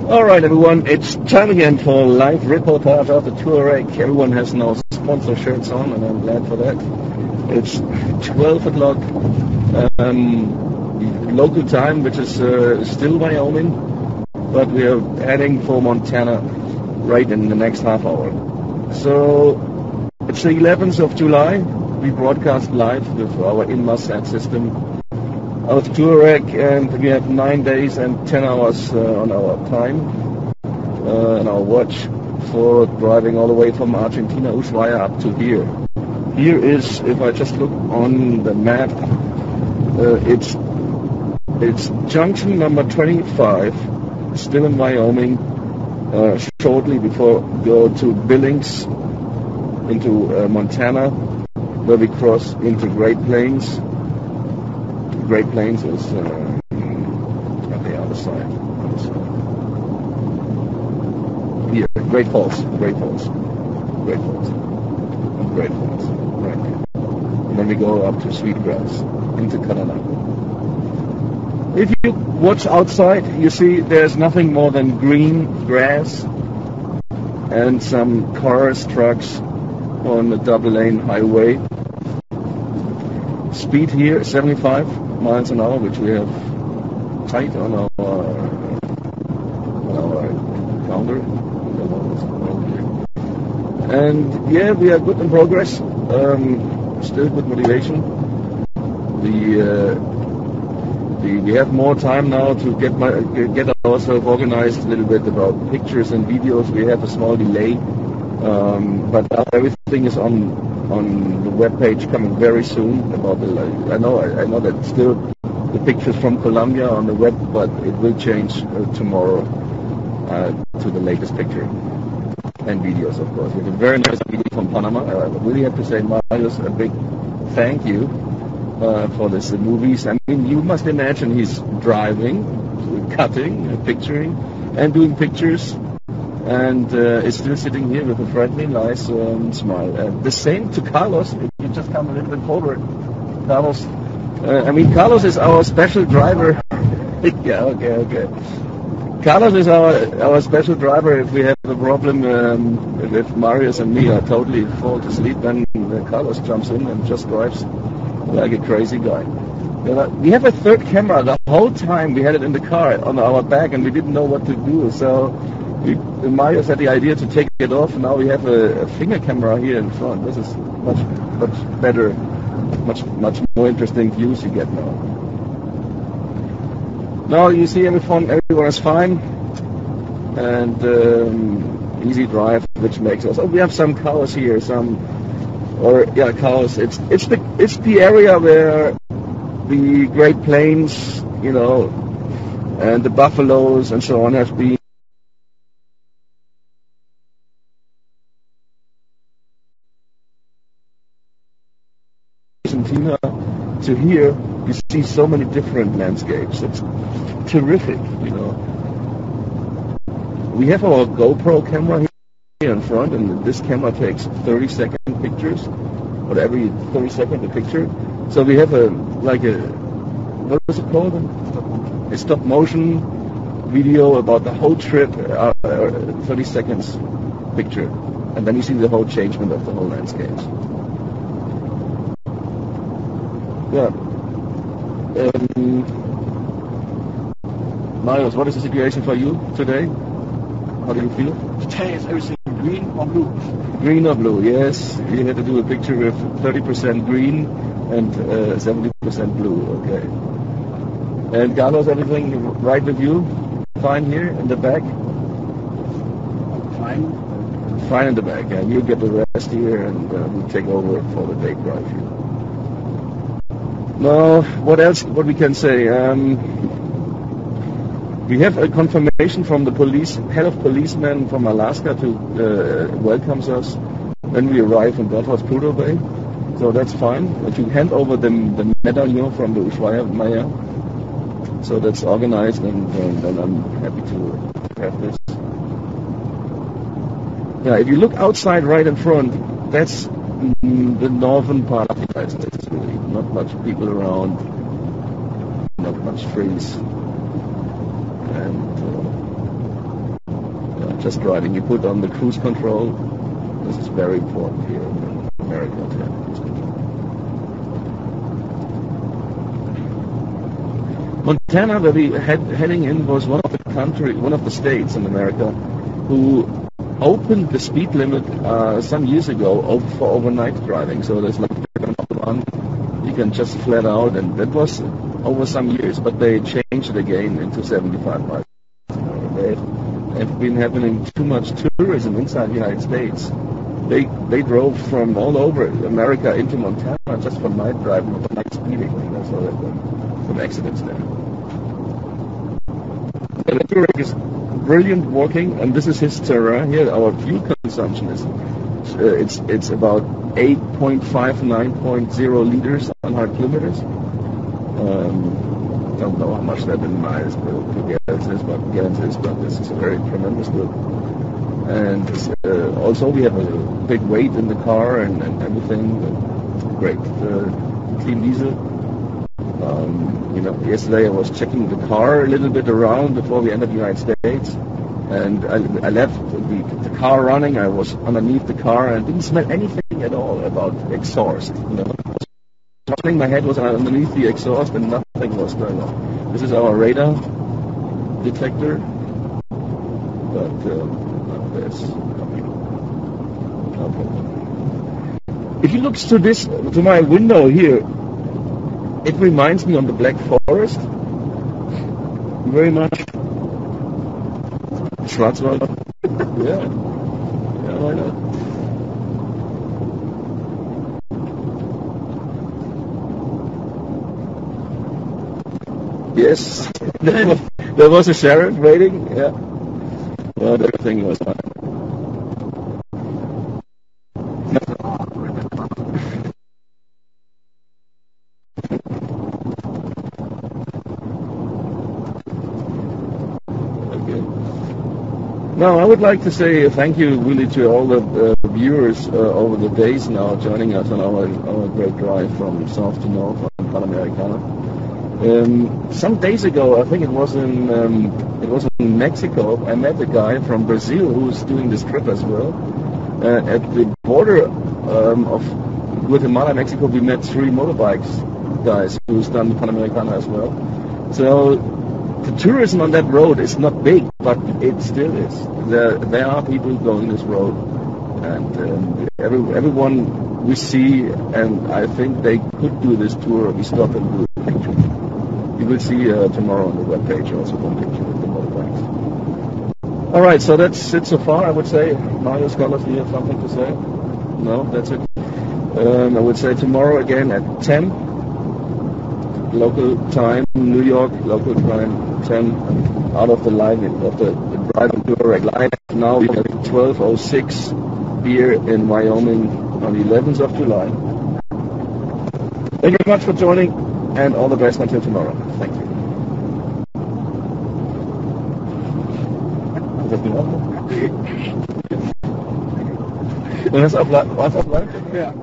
Alright everyone, it's time again for live reportage of the Touareg. Everyone has now sponsor shirts on and I'm glad for that. It's 12 o'clock local time, which is still Wyoming, but we are heading for Montana right in the next half hour. So it's the 11th of July. We broadcast live with our Inmarsat system of Touareg, and we have 9 days and 10 hours on our time and our watch for driving all the way from Argentina, Ushuaia, up to here. Here is, if I just look on the map, it's junction number 25, still in Wyoming, shortly before we go to Billings into Montana, where we cross into Great Plains. Great Plains is on the other side. Here, Great Falls, right here. And then we go up to Sweetgrass, into Canada. If you watch outside, you see there's nothing more than green grass and some cars, trucks on the double-lane highway. Speed here 75 miles an hour, which we have tight on our counter. And yeah, we are good in progress. Still good motivation. We have more time now to get ourselves organized a little bit about pictures and videos. We have a small delay, but now everything is on the web page coming very soon. About I know that still the pictures from Colombia on the web, but it will change tomorrow to the latest picture and videos, of course. We have a very nice video from Panama. I really have to say, Marius, a big thank you for this movies. I mean, you must imagine he's driving, cutting, picturing, and doing pictures. And is still sitting here with a friendly, nice smile. The same to Carlos. If you just come a little bit forward, Carlos. Carlos is our special driver. Yeah, okay. Carlos is our special driver. If we have a problem, if Marius and me are totally fall asleep, then Carlos jumps in and just drives like a crazy guy. We have a third camera. The whole time we had it in the car on our back, and we didn't know what to do. So Marius had the idea to take it off, and now we have a finger camera here in front. This is much better, much more interesting views you get now. Now you see everyone is fine, and easy drive, which makes us. Oh, we have some cows here, cows. It's the area where the Great Plains, and the buffaloes and so on have been. Argentina to here, you see so many different landscapes. It's terrific, We have our GoPro camera here in front, and this camera takes 30-second pictures, or every 30 seconds a picture. So we have what is it called? A stop motion video about the whole trip, 30 seconds picture, and then you see the whole changement of the whole landscapes. Yeah. Marius, what is the situation for you today? How do you feel? Today is everything green or blue? Green or blue, yes. We had to do a picture with 30% green and 70% blue, okay. And Carlos, everything right with you? Fine here in the back? Fine. Fine in the back, yeah. You get the rest here, and we'll take over for the day drive here. Now, what we can say? We have a confirmation from the head of policemen from Alaska to welcomes us when we arrive in Belfast Prudhoe Bay. So that's fine. To hand over the medallion from the Ushuaia mayor. So that's organized, and I'm happy to have this. Yeah, if you look outside right in front, that's the northern part of the United States. Really, not much people around, not much trees, and just driving. You put on the cruise control. This is very important here in America. Montana, where we heading in, was one of the states in America who opened the speed limit some years ago for overnight driving. So there's like one you can just flat out, and that was over some years, but they changed it again into 75 miles. They have been having too much tourism inside the United States. They drove from all over America into Montana just for night driving, for night speeding. So there were some accidents there. The Touareg is brilliant walking, and this is his terrain here. Our fuel consumption is it's about 8.5 to 9.0 liters on 100 kilometers. Don't know how much that in miles per gallons is, but this is a very tremendous good. And also we have a big weight in the car and everything. Great. Clean diesel. Yesterday I was checking the car a little bit around before we entered the United States, and I left the car running. I was underneath the car and didn't smell anything at all about exhaust. My head was underneath the exhaust and nothing was going on. This is our radar detector, but there's no problem. If you look to my window here, it reminds me of the Black Forest very much. Schwarzwald. Yeah, why not? Yes, there was a sheriff waiting. Yeah, well, everything was fine. Now, I would like to say thank you really to all the viewers over the days now joining us on our great drive from south to north on Panamericana. Some days ago, I think it was in Mexico, I met a guy from Brazil who's doing this trip as well. At the border of Guatemala and Mexico, we met 3 motorbikes guys who's done the Panamericana as well. So the tourism on that road is not big, but it still is. There are people going this road, and everyone we see, and I think they could do this tour. We stop and do a picture. You will see tomorrow on the webpage also one picture with the motorbikes. All right, so that's it so far. I would say, Mario Scholars, do you have something to say? No, that's it. I would say tomorrow again at 10. Local time, New York, local time 10, out of the line of the driving Touareg line. Now we have 12:06 here in Wyoming on the 11th of July. Thank you very much for joining, and all the best until tomorrow. Thank you. Was auf live? Ja.